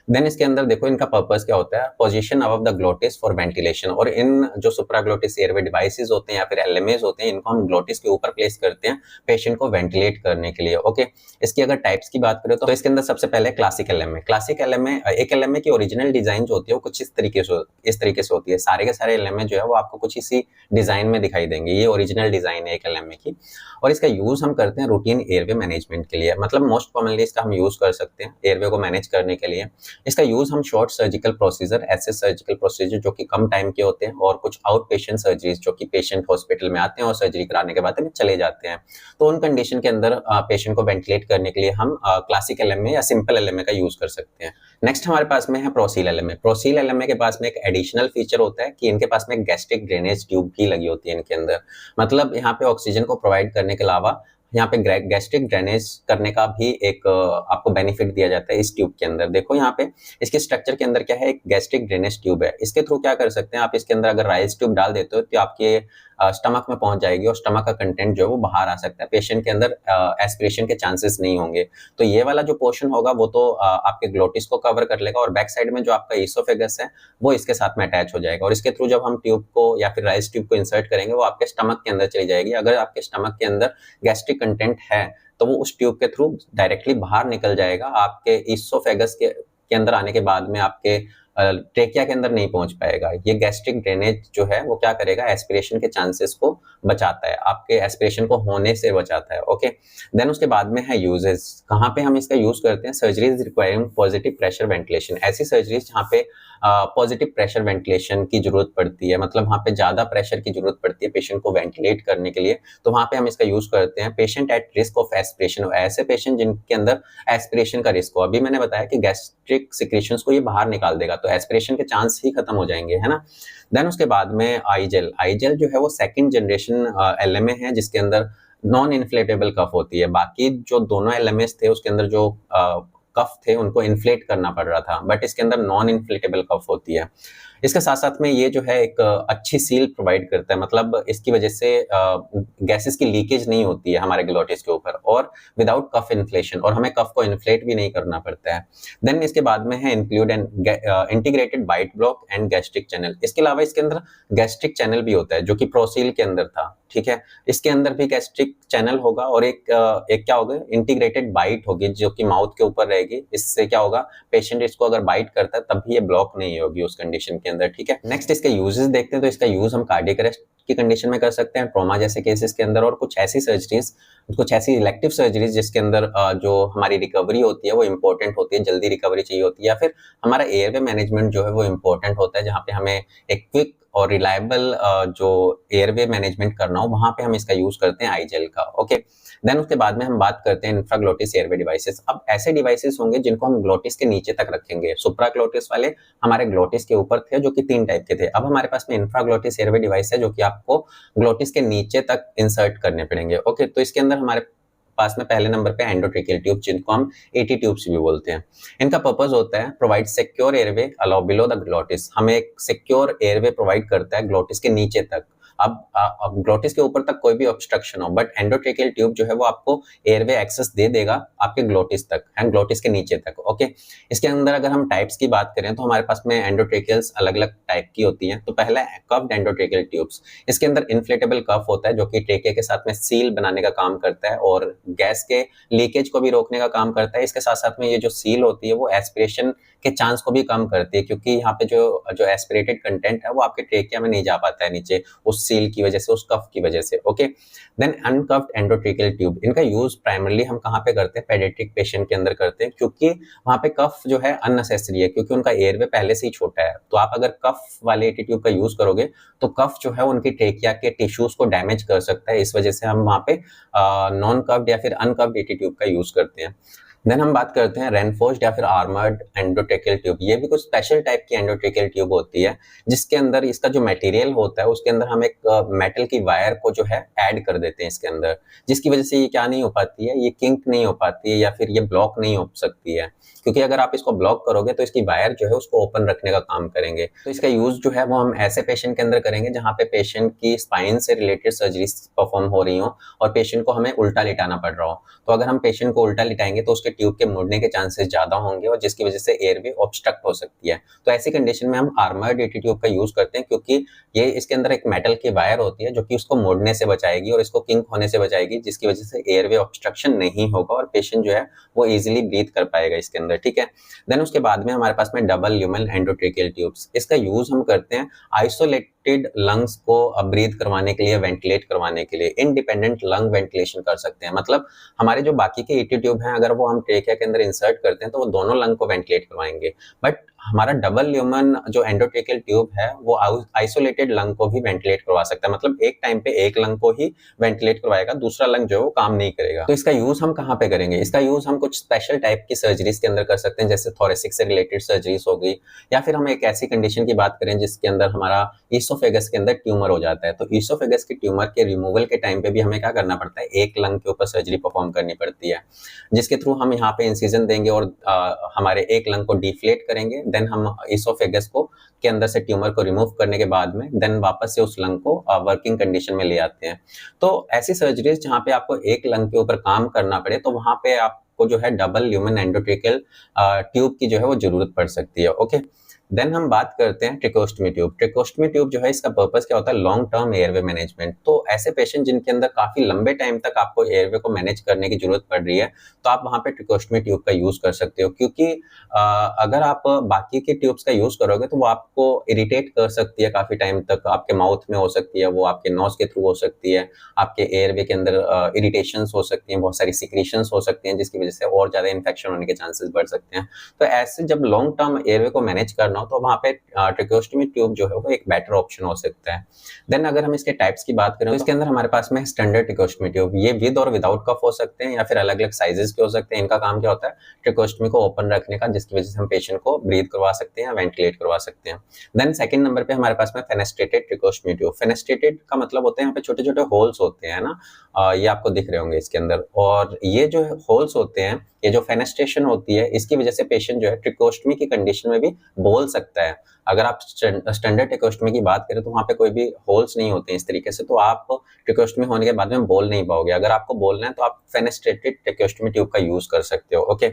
देन इसके अंदर देखो इनका पर्पस क्या होता है, position above the glottis for ventilation. और इन जो सुप्राग्लोटिस एयरवे डिवाइसेस होते हैं या फिर एलएमएस होते हैं, इनको हम ग्लोटिस के ऊपर प्लेस करते हैं पेशेंट को वेंटिलेट करने के लिए। ओके, इसकी अगर टाइप्स की बात करें तो इसके अंदर सबसे पहले क्लासिक एलएमए। क्लासिक एलएमए, एक एलएमए की ओरिजिनल डिजाइन जो होती है वो कुछ इस तरीके से होती है। सारे के सारे एलएमए जो है वो आपको कुछ इसी डिजाइन में दिखाई देंगे, ये ओरिजिनल डिजाइन है एक एलएमए की। और इसका यूज हम करते हैं रूटीन एयरवे मैनेजमेंट के लिए, मतलब मोस्ट कॉमनली इसका हम यूज कर सकते हैं एयरवे को मैनेज करने के लिए। इसका यूज हम शॉर्ट सर्जिकल प्रोसीजर, ऐसे सर्जिकल प्रोसीजर जो कि कम टाइम के होते हैं, और कुछ आउट पेशेंट सर्जरीज जो कि पेशेंट हॉस्पिटल में आते हैं और सर्जरी कराने के बाद में चले जाते हैं, तो उन कंडीशन के अंदर पेशेंट को वेंटिलेट करने के लिए हम क्लासिक एलएमए या सिंपल एलएमए का यूज कर सकते हैं। नेक्स्ट हमारे पास में है प्रोसील एलएमए। प्रोसील एलएमए के पास में एक एडिशनल फीचर होता है कि इनके पास में गैस्ट्रिक ड्रेनेज ट्यूब भी लगी होती है इनके अंदर, मतलब यहाँ पे ऑक्सीजन को प्रोवाइड करने के अलावा यहाँ पे गैस्ट्रिक ड्रेनेज करने का भी एक आपको बेनिफिट दिया जाता है इस ट्यूब के अंदर। देखो यहाँ पे इसके स्ट्रक्चर के अंदर क्या है, एक गैस्ट्रिक ड्रेनेज ट्यूब है। इसके थ्रू क्या कर सकते हैं आप, इसके अंदर अगर राइस ट्यूब डाल देते हो तो आपके स्टमक में पहुंच जाएगी और स्टमक का कंटेंट जो है वो बाहर आ सकता है, पेशेंट के अंदर एस्पिरेशन के चांसेस नहीं होंगे। तो ये वाला जो पोर्शन होगा वो तो आपके ग्लोटिस को कवर कर लेगा, और बैक साइड में जो आपका ईसोफेगस है वो इसके साथ में अटैच हो जाएगा, और इसके थ्रू जब हम ट्यूब को या फिर राइस ट्यूब को इंसर्ट करेंगे वो आपके स्टमक के अंदर चली जाएगी। अगर आपके स्टमक के अंदर गैस्ट्रिक कंटेंट है तो वो उस ट्यूब के थ्रू डायरेक्टली बाहर निकल जाएगा, आपके ईसोफेगस के अंदर आने के बाद में आपके ट्रेकिया के अंदर नहीं पहुंच पाएगा। ये गैस्ट्रिक ड्रेनेज जो है वो क्या करेगा, एस्पिरेशन के चांसेस को बचाता है, आपके एस्पिरेशन को होने से बचाता है। ओके, देन उसके बाद में है यूजेस। कहाँ पे हम इसका यूज करते हैं, surgeries requiring positive pressure ventilation. ऐसी सर्जरीज जहाँ पे पॉजिटिव प्रेशर वेंटिलेशन की जरूरत पड़ती है, मतलब वहाँ पे ज्यादा प्रेशर की जरूरत पड़ती है पेशेंट को वेंटिलेट करने के लिए, तो वहाँ पे हम इसका यूज करते हैं। Patient at risk of aspiration, ऐसे पेशेंट जिनके अंदर एस्पिरेशन का रिस्क हो। अभी मैंने बताया कि गैस्ट्रिक सिक्रीशंस को ये बाहर निकाल देगा, तो एस्पिरेशन के चांस ही खत्म हो जाएंगे, है ना। देन उसके बाद में आईजेल। आईजेल जो है वो सेकंड जनरेशन एलएमए है जिसके अंदर नॉन इन्फ्लेटेबल कफ होती है। बाकी जो दोनों एलएमएस थे उसके अंदर जो कफ थे उनको इन्फ्लेट करना पड़ रहा था, बट इसके अंदर नॉन इन्फ्लेटेबल कफ होती है। इसके साथ-साथ में ये जो है एक अच्छी सील प्रोवाइड करता है, मतलब इसकी वजह से गैसेस की लीकेज नहीं होती है हमारे ग्लोटिस के ऊपर, और विदाउट कफ इन्फ्लेशन, और हमें कफ को इन्फ्लेट भी नहीं करना पड़ता है। देन इसके बाद में है include and integrated bite block and gastric channel. इसके अलावा इसके अंदर गैस्ट्रिक चैनल भी होता है जो कि प्रोसील के अंदर था, ठीक है। इसके अंदर भी गैस्ट्रिक चैनल होगा, और एक क्या होगा, इंटीग्रेटेड बाइट होगी जो कि माउथ के ऊपर रहेगी। इससे क्या होगा, पेशेंट इसको अगर बाइट करता है तब भी ये ब्लॉक नहीं होगी उस कंडीशन के अंदर, ठीक है। नेक्स्ट इसके यूजेस देखते हैं, तो इसका यूज हम कार्डियक अरेस्ट की कंडीशन में कर सकते हैं, ट्रॉमा जैसे केसेस के अंदर, और कुछ ऐसी सर्जरीज, कुछ ऐसी इलेक्टिव सर्जरीज जिसके अंदर जो हमारी रिकवरी होती है वो इंपॉर्टेंट होती है, जल्दी रिकवरी चाहिए होती है, या फिर हमारा एयरवे मैनेजमेंट जो है वो इंपॉर्टेंट होता है, जहाँ पे हमें एक क्विक और रिलायबल जो एयरवे मैनेजमेंट करना हो, वहां पे हम इसका यूज करते हैं आई जेल का, ओके। देन उसके बाद में हम बात करते हैं इंफ्राग्लोटिस एयरवे डिवाइसेस। अब ऐसे डिवाइसेस होंगे जिनको हम ग्लोटिस के नीचे तक रखेंगे। सुप्राग्लोटिस वाले हमारे ग्लोटिस के ऊपर थे जो कि 3 टाइप के थे। अब हमारे पास में इंफ्राग्लोटिस एयरवे डिवाइस है जो कि आपको ग्लोटिस के नीचे तक इंसर्ट करने पड़ेंगे, ओके। तो इसके अंदर हमारे पास में पहले नंबर पे एंडोट्रेकियल ट्यूब, जिनको हम एटी ट्यूब्स भी बोलते हैं। इनका पर्पस होता है provide secure airway allow below the glottis. हमें एक सिक्योर एयरवे प्रोवाइड करता है ग्लोटिस के नीचे तक। अब ग्लोटिस के ऊपर तक कोई भी ऑब्स्ट्रक्शन हो, बट एंडोट्रेकियल ट्यूब जो है वो आपको एयरवे एक्सेस दे देगा आपके ग्लोटिस तक एंड ग्लोटिस के नीचे तक, ओके। इसके अंदर अगर हम टाइप्स की बात करें तो हमारे पास में एंडोट्रेकियल्स अलग अलग टाइप की होती हैं। तो पहला है कर्व्ड एंडोट्रेकियल ट्यूब्स। इसके अंदर इन्फ्लेटेबल कर्व होता है जो कि ट्रेके के साथ में सील बनाने का काम करता है और गैस के लीकेज को भी रोकने का काम करता है। इसके साथ साथ में ये जो सील होती है वो एस्पिरेशन के चांस को भी कम करती है, क्योंकि यहाँ पे जो एस्पिरेटेड कंटेंट है वो आपके ट्रेकिया में नहीं जा पाता है नीचे, उस सील की वजह से, उस कफ की वजह से, ओके। देन अनकफ्ड एंडोट्रेकियल ट्यूब, इनका यूज प्राइमरली हम कहाँ पे करते हैं, पेडियाट्रिक पेशेंट के अंदर करते हैं, क्योंकि वहाँ पे कफ जो है अननेसेसरी है, क्योंकि उनका एयरवे पहले से ही छोटा है। तो आप अगर कफ वाले एटी ट्यूब का यूज करोगे तो कफ जो है उनकी ट्रेकिया के टिश्यूज को डैमेज कर सकता है। इस वजह से हम वहाँ पे नॉन कफ्ड या फिर अनकफ्ड एटी ट्यूब का यूज करते हैं। देन हम बात करते हैं रेनफोर्स्ड या फिर आर्मर्ड एंडोट्रेकियल ट्यूब। ये भी कुछ स्पेशल टाइप की एंडोट्रेकियल ट्यूब होती है जिसके अंदर इसका जो मटेरियल होता है उसके अंदर हम एक मेटल की वायर को जो है ऐड कर देते हैं इसके अंदर, जिसकी वजह से ये क्या नहीं हो पाती है, ये किंक नहीं हो पाती है या फिर ये ब्लॉक नहीं हो सकती है, क्योंकि अगर आप इसको ब्लॉक करोगे तो इसकी वायर जो है उसको ओपन रखने का काम करेंगे। तो इसका यूज जो है वो हम ऐसे पेशेंट के अंदर करेंगे जहाँ पे पेशेंट की स्पाइन से रिलेटेड सर्जरी परफॉर्म हो रही हो और पेशेंट को हमें उल्टा लिटाना पड़ रहा हो। तो अगर हम पेशेंट को उल्टा लिटाएंगे तो उसके ट्यूब के मुड़ने के चांसेस ज्यादा होंगे और जिसकी वजह से एयरवे ऑब्स्ट्रक्ट हो सकती है। तो ऐसी कंडीशन में हम आर्मर्ड एटी ट्यूब का यूज करते हैं, क्योंकि ये इसके अंदर एक मेटल की वायर होती है जो कि उसको मोड़ने से बचाएगी और इसको किंक होने से बचाएगी, जिसकी वजह से एयरवे ऑब्स्ट्रक्शन नहीं होगा और पेशेंट जो है वो इजीली ब्रीथ कर पाएगा इसके अंदर, ठीक है। देन उसके बाद में हमारे पास में डबल ल्यूमेन एंडोट्रेकियल ट्यूब्स। इसका यूज हम करते हैं आइसोलेटेड लंग्स को ब्रीथ करवाने के लिए, वेंटिलेट करवाने के लिए। इंडिपेंडेंट लंग वेंटिलेशन कर सकते हैं, मतलब हमारे जो बाकी के एटी ट्यूब हैं अगर वो हम ट्रेकिया के अंदर इंसर्ट करते हैं तो वो दोनों लंग को वेंटिलेट करवाएंगे, बट हमारा डबल ल्यूमन जो एंडोट्रेकियल ट्यूब है वो आइसोलेटेड लंग को भी वेंटिलेट करवा सकता है, मतलब एक टाइम पे एक लंग को ही वेंटिलेट करवाएगा, दूसरा लंग जो है वो काम नहीं करेगा। तो इसका यूज हम कहाँ पे करेंगे, इसका यूज हम कुछ स्पेशल टाइप की सर्जरीज के अंदर कर सकते हैं, जैसे थोरेसिक से रिलेटेड सर्जरीज हो गई, या फिर हम एक ऐसी कंडीशन की बात करें जिसके अंदर हमारा ईसोफेगस के अंदर ट्यूमर हो जाता है। तो ईसोफेगस के ट्यूमर के रिमूवल के टाइम पे भी हमें क्या करना पड़ता है, एक लंग के ऊपर सर्जरी परफॉर्म करनी पड़ती है, जिसके थ्रू हम यहाँ पे इंसिजन देंगे और हमारे एक लंग को डिफ्लेट करेंगे। देन हम ईसोफेगस को के अंदर से ट्यूमर को रिमूव करने के बाद में देन वापस से उस लंग को वर्किंग कंडीशन में ले आते हैं। तो ऐसी सर्जरीज जहाँ पे आपको एक लंग के ऊपर काम करना पड़े तो वहां पे आपको जो है डबल ल्यूमेन एंडोट्रेकियल ट्यूब की जो है वो जरूरत पड़ सकती है, ओके। देन हम बात करते हैं ट्रेकोस्टमी ट्यूब। ट्रेकोस्टमी ट्यूब जो है इसका पर्पस क्या होता है, लॉन्ग टर्म एयरवे मैनेजमेंट। तो ऐसे पेशेंट जिनके अंदर काफी लंबे टाइम तक आपको एयरवे को मैनेज करने की जरूरत पड़ रही है तो आप वहां पे ट्रेकोस्टमी ट्यूब का यूज कर सकते हो, क्योंकि अगर आप बाकी के ट्यूब्स का यूज करोगे तो वो आपको इरिटेट कर सकती है काफी टाइम तक, आपके माउथ में हो सकती है, वो आपके नोज के थ्रू हो सकती है, आपके एयरवे के अंदर इरिटेशंस हो सकती हैं, बहुत सारी सिक्रीशंस हो सकती हैं जिसकी वजह से और ज्यादा इन्फेक्शन होने के चांसेस बढ़ सकते हैं। तो ऐसे जब लॉन्ग टर्म एयरवे को मैनेज करना तो वहां पे ट्रेकोस्टमी ट्यूब जो है वो एक बेटर ऑप्शन हो सकता है। देन अगर हम इसके टाइप्स की बात करें तो इसके अंदर हमारे पास में स्टैंडर्ड ट्रेकोस्टमी ट्यूब, ये विद और विदाउट कफ हो सकते हैं या फिर अलग अलग साइजेस के हो सकते हैं। इनका काम क्या होता है, ट्रेकोस्टमी को ओपन रखने का, जिसकी वजह से हम पेशेंट को ब्रीथ करवा सकते हैं, वेंटिलेट करवा सकते हैं। देन सेकंड नंबर पे हमारे पास में फेनेस्ट्रेटेड ट्रेकोस्टमी ट्यूब। फेनेस्ट्रेटेड का मतलब होता है यहाँ पे छोटे छोटे होल्स होते हैं ना, ये आपको दिख रहे होंगे इसके अंदर, और ये जो होल्स होते हैं, ये जो फेनेस्ट्रेशन होती है इसकी वजह से पेशेंट जो है ट्रेकोस्टमी की कंडीशन में भी बोल बोल सकता है। अगर आप स्टैंडर्ड ट्रेकोस्टमी की बात करें तो वहाँ पे कोई भी होल्स नहीं होते हैं इस तरीके से, तो आप ट्रेकोस्टमी होने के बाद में बोल नहीं पाओगे। अगर आपको बोलना है तो आप फेनेस्ट्रेटेड ट्रेकोस्टमी ट्यूब का यूज कर सकते हो। ओके,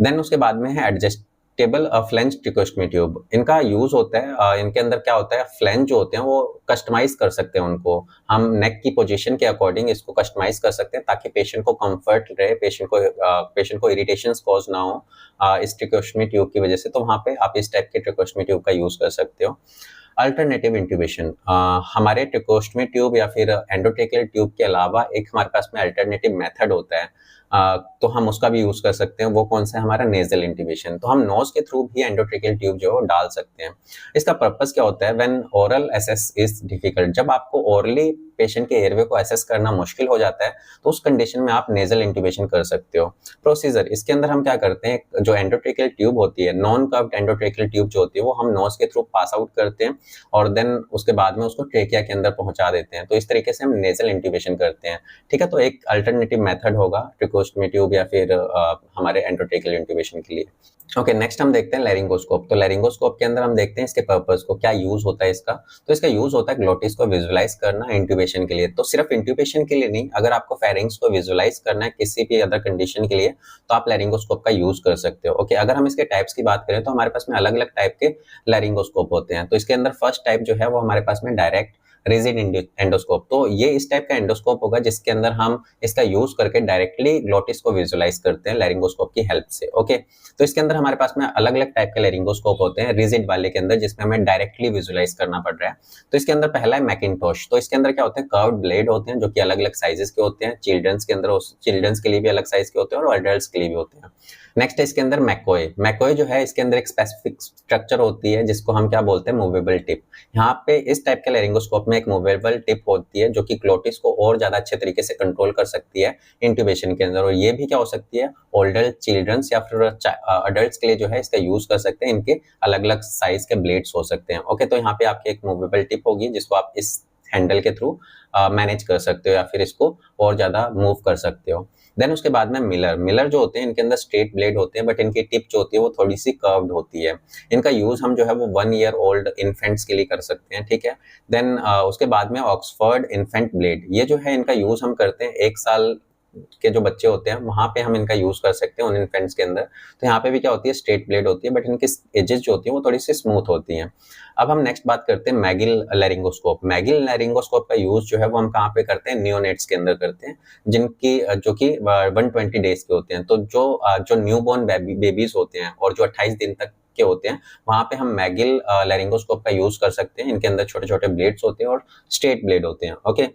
देन उसके बाद में है एडजस्टेबल फ्लेंज ट्रेकोस्टमी ट्यूब। इनका यूज होता है, इनके अंदर क्या होता है, फ्लेंज जो होते हैं वो कस्टमाइज कर सकते हैं उनको, हम नेक की पोजीशन के अकॉर्डिंग इसको कस्टमाइज कर सकते हैं ताकि पेशेंट को कंफर्ट रहे, पेशेंट को इरिटेशंस कॉज ना हो इस ट्रेकोस्टमी ट्यूब की वजह से। तो वहाँ पे आप इस टाइप के ट्रेकोस्टमी ट्यूब का यूज कर सकते हो। अल्टरनेटिव इंट्यूबेशन, हमारे ट्रेकोस्टमी ट्यूब या फिर एंडोट्रेकियल ट्यूब के अलावा एक हमारे पास में अल्टरनेटिव मेथड होता है, तो हम उसका भी यूज कर सकते हैं। वो कौन सा है, हमारा नेजल इंट्यूबेशन। तो हम नोज के थ्रू भी एंडोट्रेकियल ट्यूब जो है वो डाल सकते हैं। इसका पर्पस क्या होता है, when oral access is difficult, जब आपको ओरली पेशेंट के एयरवे को एसेस करना मुश्किल हो जाता है तो उस कंडीशन में आप नेजल इंट्यूबेशन कर सकते हो। प्रोसीजर, इसके अंदर हम क्या करते हैं, जो एंडोट्रेकियल ट्यूब होती है, नॉन कर्व्ड एंडोट्रेकियल ट्यूब जो होती है वो हम नोज के थ्रू पास आउट करते हैं और देन उसके बाद में उसको ट्रेकिया के अंदर पहुंचा देते हैं। तो इस तरीके से हम नेजल इंट्यूबेशन करते हैं। ठीक है, तो एक अल्टरनेटिव मेथड होगा ट्रेकोस्टमी ट्यूब या फिर हमारे एंडोट्रेकियल इंट्यूबेशन के लिए। ओके, नेक्स्ट हम देखते हैं लैरिंगोस्कोप। तो लैरिंगोस्कोप के अंदर हम देखते हैं इसके पर्पस को, क्या यूज होता है इसका। तो इसका यूज होता है ग्लोटिस को विजुअलाइज करना इंट्यूबेशन के लिए। तो सिर्फ इंट्यूबेशन के लिए नहीं, अगर आपको फेरिंग्स को विजुअलाइज करना है किसी भी अदर कंडीशन के लिए तो आप लैरिंगोस्कोप का यूज कर सकते हो। ओके, अगर हम इसके टाइप्स की बात करें तो हमारे पास में अलग अलग टाइप के लैरिंगोस्कोप होते हैं। तो इसके अंदर फर्स्ट टाइप जो है वो हमारे पास में डायरेक्ट रिजिड एंडोस्कोप। तो ये इस टाइप का एंडोस्कोप होगा जिसके अंदर हम इसका यूज करके डायरेक्टली ग्लोटिस को विजुअलाइज करते हैं लैरिंगोस्कोप की हेल्प से। ओके, तो इसके अंदर हमारे पास में अलग अलग टाइप के लैरिंगोस्कोप होते हैं रिजिड वाले के अंदर, जिसमें हमें डायरेक्टली विजुअलाइज करना पड़ रहा है। तो इसके अंदर पहला है मैकिंटोश। तो इसके अंदर क्या होते हैं, कर्व्ड ब्लेड होते हैं जो कि अलग अलग साइजेस के होते हैं। चिल्ड्रंस के अंदर, चिल्ड्रंस के लिए भी अलग साइज के होते हैं और एडल्ट्स के लिए भी होते हैं। नेक्स्ट है इसके अंदर मैकोए। मैकोए जो है इसके अंदर एक स्पेसिफिक स्ट्रक्चर होती है जिसको हम क्या बोलते हैं, मूवेबल टिप। यहाँ पे इस टाइप के लैरिंगोस्कोप में एक मूवेबल टिप होती है जो कि ग्लोटिस को और ज्यादा अच्छे तरीके से कंट्रोल कर सकती है इंट्यूबेशन के अंदर। और ये भी क्या हो सकती है, ओल्डर चिल्ड्रंस या फिर अडल्ट्स के लिए जो है इसका यूज कर सकते हैं। इनके अलग अलग साइज के ब्लेड्स हो सकते हैं। ओके, तो यहाँ पे आपकी एक मूवेबल टिप होगी जिसको आप इस हैंडल के थ्रू मैनेज कर सकते हो या फिर इसको और ज्यादा मूव कर सकते हो। देन उसके बाद में मिलर जो होते हैं इनके अंदर स्ट्रेट ब्लेड होते हैं बट इनकी टिप जो होती है वो थोड़ी सी कर्व्ड होती है। इनका यूज हम जो है वो 1 ईयर ओल्ड इन्फेंट्स के लिए कर सकते हैं। ठीक है, देन उसके बाद में ऑक्सफोर्ड इन्फेंट ब्लेड, ये जो है इनका यूज हम करते हैं 1 साल के जो बच्चे होते हैं वहां पे हम इनका यूज कर सकते हैं उन इन्फेंट्स के अंदर। तो यहाँ पे भी क्या होती है, स्ट्रेट ब्लेड होती है बट इनकी एजेस जो होती है वो थोड़ी सी स्मूथ होती हैं। अब हम नेक्स्ट बात करते हैं मैगिल लैरिंगोस्कोप। मैगिल लैरिंगोस्कोप का यूज जो है वो हम कहाँ पे करते हैं, नियोनेट्स के अंदर करते हैं जिनकी जो कि 120 डेज के होते हैं। तो जो न्यूबॉर्न बेबीज होते हैं और जो 28 दिन तक के होते हैं वहां पे हम मैगिल लैरिंगोस्कोप का यूज कर सकते हैं। इनके अंदर छोटे छोटे ब्लेड्स होते हैं और स्ट्रेट ब्लेड होते हैं। ओके,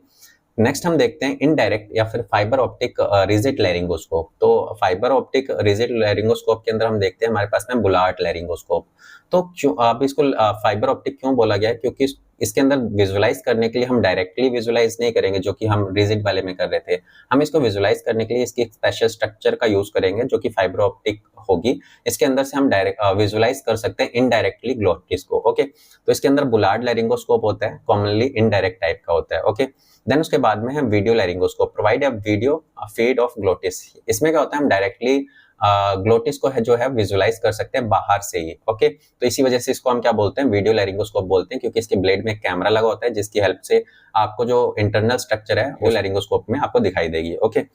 नेक्स्ट हम देखते हैं इनडायरेक्ट या फिर फाइबर ऑप्टिक रिजिड लैरिंगोस्कोप। तो फाइबर ऑप्टिक रिजिड लैरिंगोस्कोप के अंदर हम देखते हैं हमारे पास में बुलार्ट लैरिंगोस्कोप। तो क्यों अब इसको फाइबर ऑप्टिक क्यों बोला गया है, क्योंकि इसके अंदर विजुअलाइज करने के लिए हम डायरेक्टली विजुअलाइज नहीं करेंगे जो कि हम रिजिड वाले में कर रहे थे। हम इसको विजुअलाइज करने के लिए इसकी स्पेशल स्ट्रक्चर का यूज करेंगे जो कि फाइबर ऑप्टिक होगी। इसके अंदर से हम डायरेक्ट विजुअलाइज कर सकते हैं इनडायरेक्टली ग्लोटिस को। ओके, तो इसके अंदर बुलार्ड लैरिंगोस्कोप होता है, कॉमनली इनडायरेक्ट टाइप का होता है। ओके, देन उसके बाद में है video laryngoscope, provide a video feed of glottis. इसमें क्या होता है, हम डायरेक्टली ग्लोटिस को है जो है विजुअलाइज कर सकते हैं बाहर से ही। ओके, तो इसी वजह से इसको हम क्या बोलते हैं, वीडियो लैरिंगोस्कोप बोलते हैं, क्योंकि इसके ब्लेड में कैमरा लगा होता है जिसकी हेल्प से आपको जो इंटरनल स्ट्रक्चर है वो लैरिंगोस्कोप में आपको दिखाई देगी। ओके,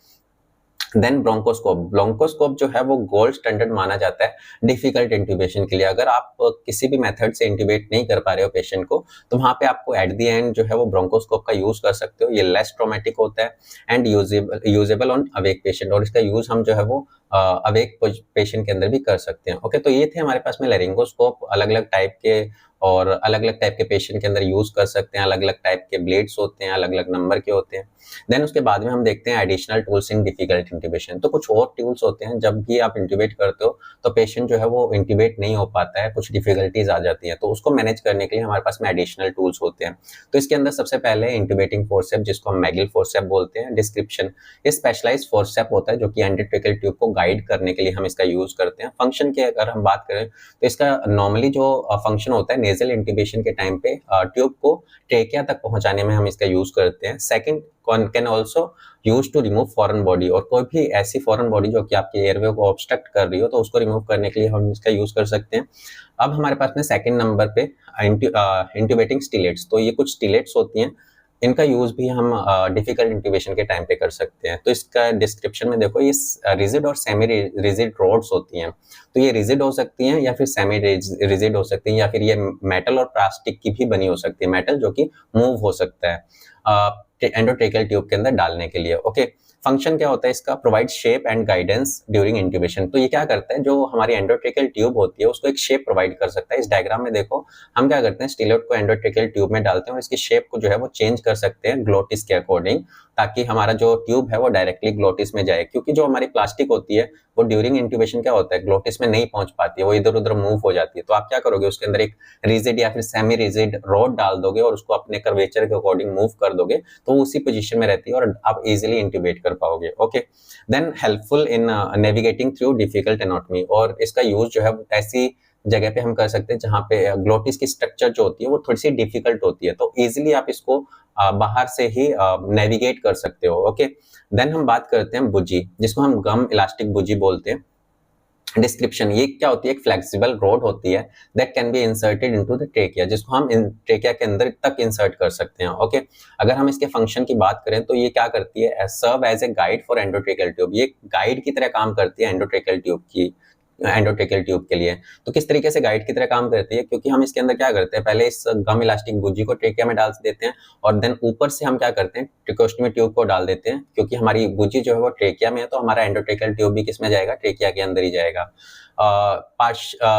देन ब्रोंकोस्कोप जो है वो गोल्ड स्टैंडर्ड माना जाता है डिफिकल्ट इंट्यूबेशन के लिए। अगर आप किसी भी मेथड से इंट्यूबेट नहीं कर पा रहे हो पेशेंट को तो वहां पे आपको एट द एंड जो है वो ब्रोंकोस्कोप का यूज कर सकते हो। ये लेस ट्रॉमेटिक होता है and usable on awake patient, और इसका यूज हम जो है वो अवेक पेशेंट के अंदर भी कर सकते हैं। ओके, तो ये थे हमारे पास में लैरिंगोस्कोप, अलग अलग टाइप के और अलग अलग टाइप के पेशेंट के अंदर यूज कर सकते हैं। अलग अलग टाइप के ब्लेड्स होते हैं, अलग अलग नंबर के होते हैं। देन उसके बाद में हम देखते हैं additional tools in difficult intubation. तो कुछ और टूल्स होते हैं, जब भी आप इंट्यूबेट करते हो तो पेशेंट जो है वो इंट्यूबेट नहीं हो पाता है, कुछ डिफिकल्टीज आ जाती है, तो उसको मैनेज करने के लिए हमारे पास में एडिशनल टूल्स होते हैं। तो इसके अंदर सबसे पहले इंट्यूबेटिंग फोर्सेप जिसको हम मैगिल फोर्सेप बोलते हैं। डिस्क्रिप्शन, ये स्पेशलाइज्ड फोर्सेप होता है जो कि एंडोट्रेकियल ट्यूब को गाइड करने के लिए हम इसका यूज करते हैं। फंक्शन की अगर हम बात करें तो इसका नॉर्मली जो फंक्शन होता है नेजल इंट्यूबेशन के टाइम पे ट्यूब को ट्रेकिया तक पहुंचाने में हम इसका यूज करते हैं। Second, can also use to remove foreign body, और कोई भी ऐसी फॉरेन बॉडी जो कि आपके एयरवे को ऑब्स्ट्रक्ट कर रही हो तो उसको रिमूव करने के लिए हम इसका यूज कर सकते हैं। अब हमारे पास में सेकंड नंबर पे इंट्यूबेटिंग स्टिलेट्स। तो ये कुछ स्टिलेट्स होती हैं, इनका यूज भी हम डिफिकल्ट इंट्यूबेशन के टाइम पे कर सकते हैं। तो इसका डिस्क्रिप्शन में देखो, ये रिजिड और सेमी रिजिड रॉड्स होती हैं। तो ये रिजिड हो सकती हैं या फिर सेमी रिजिड हो सकती हैं, या फिर ये मेटल और प्लास्टिक की भी बनी हो सकती है। मेटल जो कि मूव हो सकता है एंडोट्रेकियल ट्यूब के अंदर डालने के लिए। ओके, फंक्शन क्या होता है इसका? Provide shape and guidance during intubation. तो ये क्या करता है, जो हमारी एंडोट्रेकियल ट्यूब होती है उसको एक शेप प्रोवाइड कर सकता है। इस डायग्राम में देखो, हम क्या करते हैं, स्टिलेट को एंडोट्रेकियल ट्यूब में डालते हैं और इसकी शेप को जो है वो चेंज कर सकते हैं ग्लोटिस के अकॉर्डिंग, ताकि हमारा जो ट्यूब है वो डायरेक्टली ग्लोटिस में जाए। क्योंकि जो हमारी प्लास्टिक होती है वो ड्यूरिंग इंट्यूबेशन क्या होता है, ग्लोटिस में नहीं पहुंच पाती है, वो इधर उधर मूव हो जाती है। तो आप क्या करोगे, उसके अंदर एक रिजिड या फिर सेमी रिजिड रॉड डाल दोगे और उसको अपने कर्वेचर के अकॉर्डिंग मूव कर दोगे, तो वो उसी पोजीशन में रहती है और आप इजीली इंट्यूबेट कर पाओगे। Okay, then helpful in navigating through difficult anatomy. और इसका यूज जो है ऐसी जगह पे हम कर सकते हैं जहाँ पे ग्लोटिस की स्ट्रक्चर जो होती है वो थोड़ी सी डिफिकल्ट होती है, तो इजीली आप इसको बाहर से ही नेविगेट कर सकते हो। ओके, देन हम बात करते हैं बुजी, जिसको हम गम इलास्टिक बुजी बोलते हैं। डिस्क्रिप्शन, ये क्या होती है, एक फ्लेक्सिबल रॉड होती है that can be inserted into the trachea, जिसको हम ट्रेकिया के अंदर तक इंसर्ट कर सकते हैं। ओके, अगर हम इसके फंक्शन की बात करें तो ये क्या करती है, serve as a guide for endotracheal tube. ये गाइड की तरह काम करती है एंडोट्रेकियल ट्यूब के लिए। तो किस तरीके से गाइड की तरह काम करती है, क्योंकि हम इसके अंदर क्या करते हैं, पहले इस गम इलास्टिक बुजी को ट्रेकिया में डाल देते हैं और देन ऊपर से हम क्या करते हैं, ट्रिकोस्टमी ट्यूब को डाल देते हैं। क्योंकि हमारी बुजी जो है वो ट्रेकिया में है, तो हमारा एंडोट्रेकियल ट्यूब भी किसमें जाएगा, ट्रेकिया के अंदर ही जाएगा।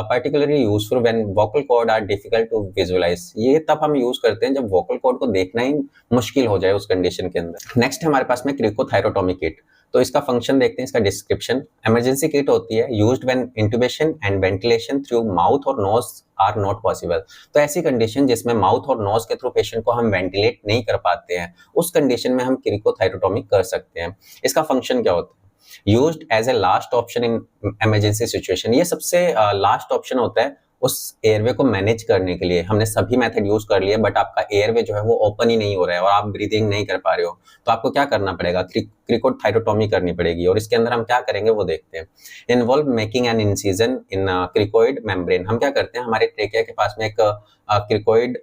particularly useful when vocal cord are difficult to visualize। ये तब हम यूज करते हैं जब वोकल कॉर्ड को देखना ही मुश्किल हो जाए उस कंडीशन के अंदर। नेक्स्ट हमारे पास में क्रिकोथायरोटोमी किट। तो इसका फंक्शन देखते हैं, इसका डिस्क्रिप्शन। इमरजेंसी किट होती है used when intubation and ventilation through mouth और नोज आर नॉट पॉसिबल। तो ऐसी कंडीशन जिसमें माउथ और नोज के थ्रू पेशेंट को हम वेंटिलेट नहीं कर पाते हैं, उस कंडीशन में हम क्रिकोथायरोटोमी कर सकते हैं। इसका फंक्शन क्या होता है, used as a last option in emergency situation. ये सबसे लास्ट ऑप्शन होता है उस एयरवे को मैनेज करने के लिए। हमने सभी मेथड यूज कर लिए बट आपका एयरवे जो है वो ओपन ही नहीं हो रहा है और आप ब्रीदिंग नहीं कर पा रहे हो, तो आपको क्या करना पड़ेगा, क्रिकोथायरोटोमी करनी पड़ेगी। और इसके अंदर हम क्या करेंगे वो देखते हैं। Involve making an incision in cricoid membrane. हम क्या करते हैं, हमारे ट्रेकिया के पास में एक क्रिकोइड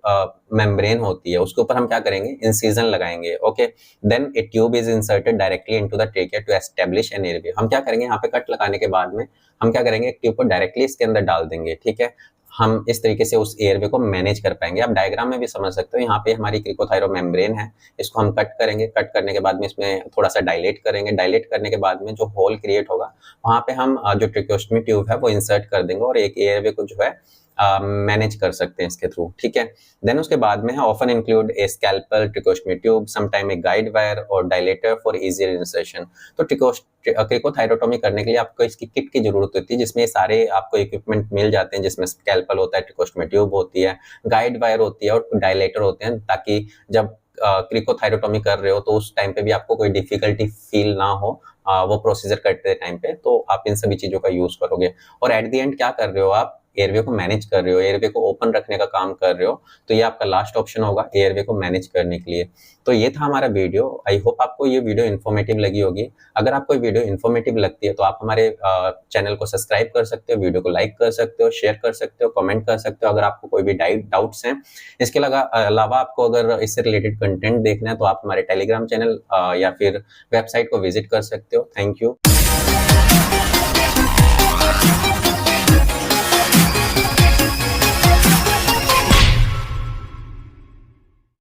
मेम्ब्रेन होती है, उसके ऊपर हम क्या करेंगे, इंसिजन लगाएंगे। Okay, then a tube is inserted directly into the trachea to establish an airway. हम क्या करेंगे, यहाँ पे कट लगाने के बाद में हम क्या करेंगे, एक ट्यूब को डायरेक्टली इसके अंदर डाल देंगे। ठीक है, हम इस तरीके से उस एयरवे को मैनेज कर पाएंगे। आप डायग्राम में भी समझ सकते हो, यहाँ पे हमारी क्रिकोथायरो मेम्ब्रेन है, इसको हम कट करेंगे। कट करने के बाद में इसमें थोड़ा सा डायलेट करेंगे। डायलेट करने के बाद में जो होल क्रिएट होगा वहां पे हम जो ट्रेकोस्टमी ट्यूब है वो इंसर्ट कर देंगे और एक एयरवे को जो है मैनेज कर सकते हैं इसके थ्रू। ठीक है, देन उसके बाद में है often include A scalpel, tracheostomy tube, sometime a guide wire और डायलेटर फॉर इजियर इंसर्शन। तो क्रिकोथायरोटोमी करने के लिए आपको इसकी किट की जरूरत होती है, जिसमें सारे आपको इक्विपमेंट मिल जाते हैं, जिसमें स्कैल्पल होता है, ट्रिकोस्टमी ट्यूब होती है, गाइड वायर होती है और डायलेटर होते हैं, ताकि जब क्रिकोथायरोटोमी कर रहे हो तो उस टाइम पे भी आपको कोई डिफिकल्टी फील ना हो वो प्रोसीजर करते टाइम पे। तो आप इन सभी चीजों का यूज करोगे और एट द एंड क्या कर रहे हो, आप एयरवे को मैनेज कर रहे हो, एयरवे को ओपन रखने का काम कर रहे हो। तो ये आपका लास्ट ऑप्शन होगा एयरवे को मैनेज करने के लिए। तो ये था हमारा वीडियो। आई होप आपको ये वीडियो इन्फॉर्मेटिव लगी होगी। अगर आपको वीडियो इन्फॉर्मेटिव लगती है तो आप हमारे चैनल को सब्सक्राइब कर सकते हो, वीडियो को लाइक कर सकते हो, शेयर कर सकते हो, कमेंट कर सकते हो अगर आपको कोई भी डाउट्स हैं। इसके अलावा आपको अगर इससे रिलेटेड कंटेंट देखना है तो आप हमारे टेलीग्राम चैनल या फिर वेबसाइट को विजिट कर सकते हो। Thank you.